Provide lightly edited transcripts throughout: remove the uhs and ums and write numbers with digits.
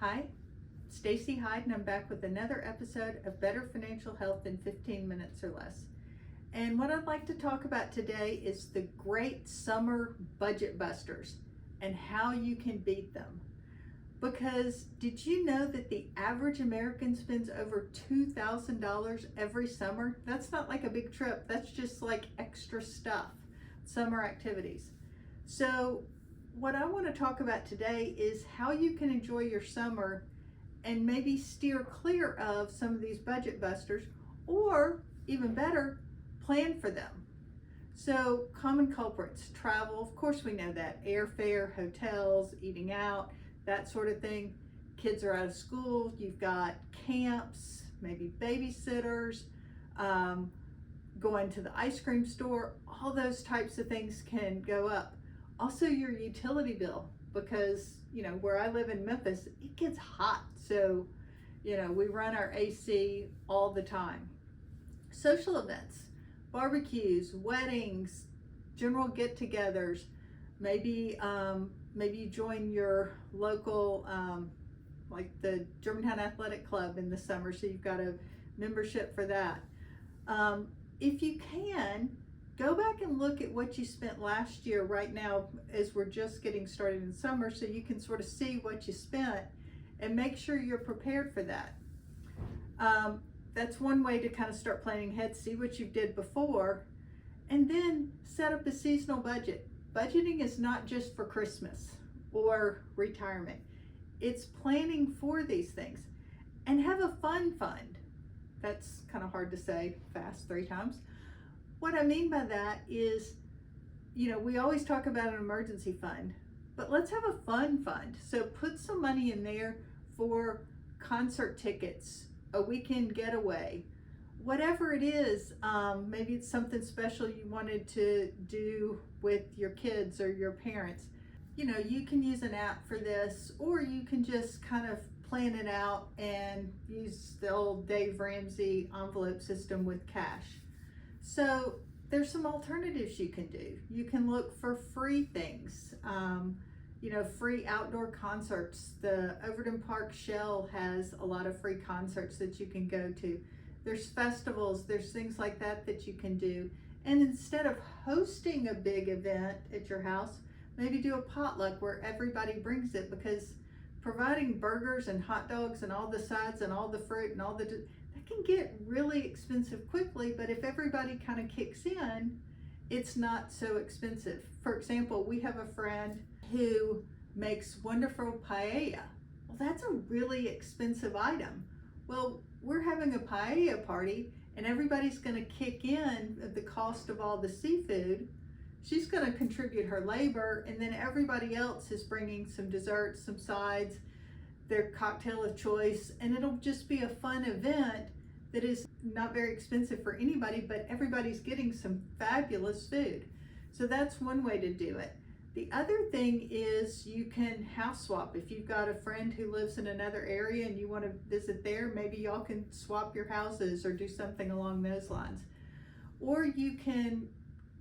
Hi, Stacy Hyde, and I'm back with another episode of Better Financial Health in 15 minutes or less. And what I'd like to talk about today is the great summer budget busters and how you can beat them. Because did you know that the average American spends over $2,000 every summer? That's not like a big trip, that's just like extra stuff, summer activities. So what I want to talk about today is how you can enjoy your summer and maybe steer clear of some of these budget busters, or even better, plan for them. So common culprits: travel, of course we know that, airfare, hotels, eating out, that sort of thing. Kids are out of school, you've got camps, maybe babysitters, going to the ice cream store, all those types of things can go up. Also your utility bill, because where I live in Memphis, it gets hot, so we run our AC all the time. Social events, barbecues, weddings, general get-togethers, maybe you join your local like the Germantown Athletic Club in the summer, so you've got a membership for that. If you can, go back and look at what you spent last year right now as we're just getting started in summer, so you can sort of see what you spent and make sure you're prepared for that. That's one way to kind of start planning ahead, see what you did before, and then set up a seasonal budget. Budgeting is not just for Christmas or retirement. It's planning for these things. And have a fun fund. That's kind of hard to say fast 3 times. What I mean by that is, we always talk about an emergency fund, but let's have a fun fund. So put some money in there for concert tickets, a weekend getaway, whatever it is. Maybe it's something special you wanted to do with your kids or your parents. You can use an app for this, or you can just kind of plan it out and use the old Dave Ramsey envelope system with cash. So there's some alternatives you can do. You can look for free things, free outdoor concerts. The Overton Park Shell has a lot of free concerts that you can go to. There's festivals, there's things like that that you can do. And instead of hosting a big event at your house, maybe do a potluck where everybody brings it, because providing burgers and hot dogs and all the sides and all the fruit and all that can get really expensive quickly, but if everybody kind of kicks in, it's not so expensive. For example, we have a friend who makes wonderful paella. Well, that's a really expensive item. Well, we're having a paella party and everybody's going to kick in at the cost of all the seafood. She's going to contribute her labor, and then everybody else is bringing some desserts, some sides, their cocktail of choice, and it'll just be a fun event that is not very expensive for anybody, but everybody's getting some fabulous food. So that's one way to do it. The other thing is you can house swap. If you've got a friend who lives in another area and you want to visit there, maybe y'all can swap your houses or do something along those lines. Or you can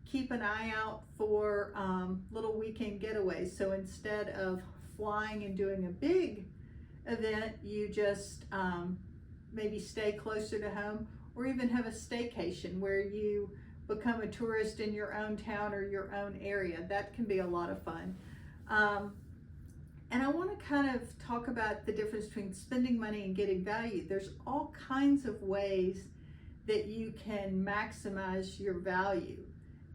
keep an eye out for little weekend getaways. So instead of flying and doing a big event, you just maybe stay closer to home, or even have a staycation where you become a tourist in your own town or your own area. That can be a lot of fun. And I want to kind of talk about the difference between spending money and getting value. There's all kinds of ways that you can maximize your value.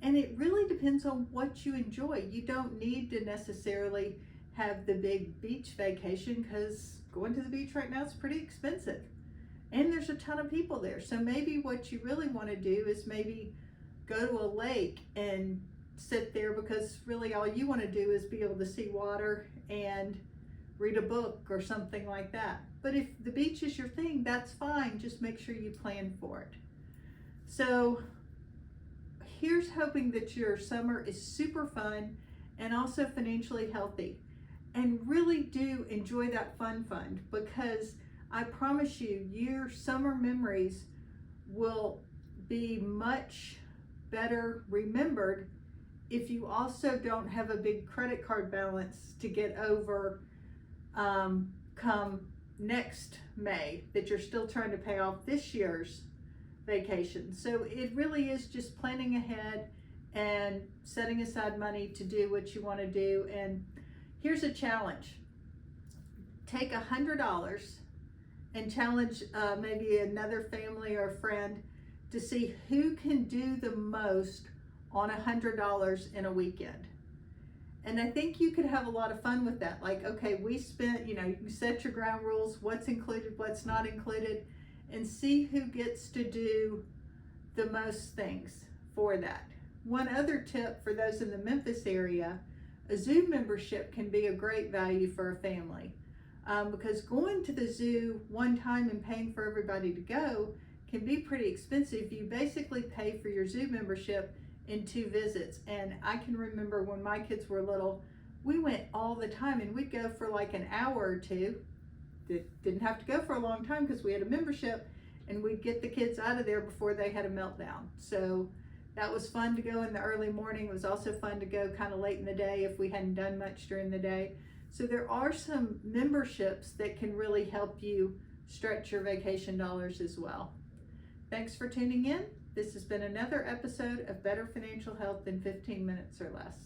And it really depends on what you enjoy. You don't need to necessarily have the big beach vacation, because going to the beach right now is pretty expensive. And there's a ton of people there. So maybe what you really want to do is maybe go to a lake and sit there, because really all you want to do is be able to see water and read a book or something like that. But if the beach is your thing, that's fine. Just make sure you plan for it. So here's hoping that your summer is super fun and also financially healthy. And really do enjoy that fun fund, because I promise you, your summer memories will be much better remembered if you also don't have a big credit card balance to get over come next May that you're still trying to pay off this year's vacation. So it really is just planning ahead and setting aside money to do what you want to do. And here's a challenge. Take $100 and challenge maybe another family or friend to see who can do the most on $100 in a weekend. And I think you could have a lot of fun with that. Like, okay, we spent, you set your ground rules, what's included, what's not included, and see who gets to do the most things for that. One other tip for those in the Memphis area, a zoo membership can be a great value for a family. Because going to the zoo one time and paying for everybody to go can be pretty expensive. You basically pay for your zoo membership in 2 visits. And I can remember when my kids were little, we went all the time, and we'd go for like an hour or two. Didn't have to go for a long time because we had a membership, and we'd get the kids out of there before they had a meltdown. So that was fun to go in the early morning. It was also fun to go kind of late in the day if we hadn't done much during the day. So there are some memberships that can really help you stretch your vacation dollars as well. Thanks for tuning in. This has been another episode of Better Financial Health in 15 Minutes or Less.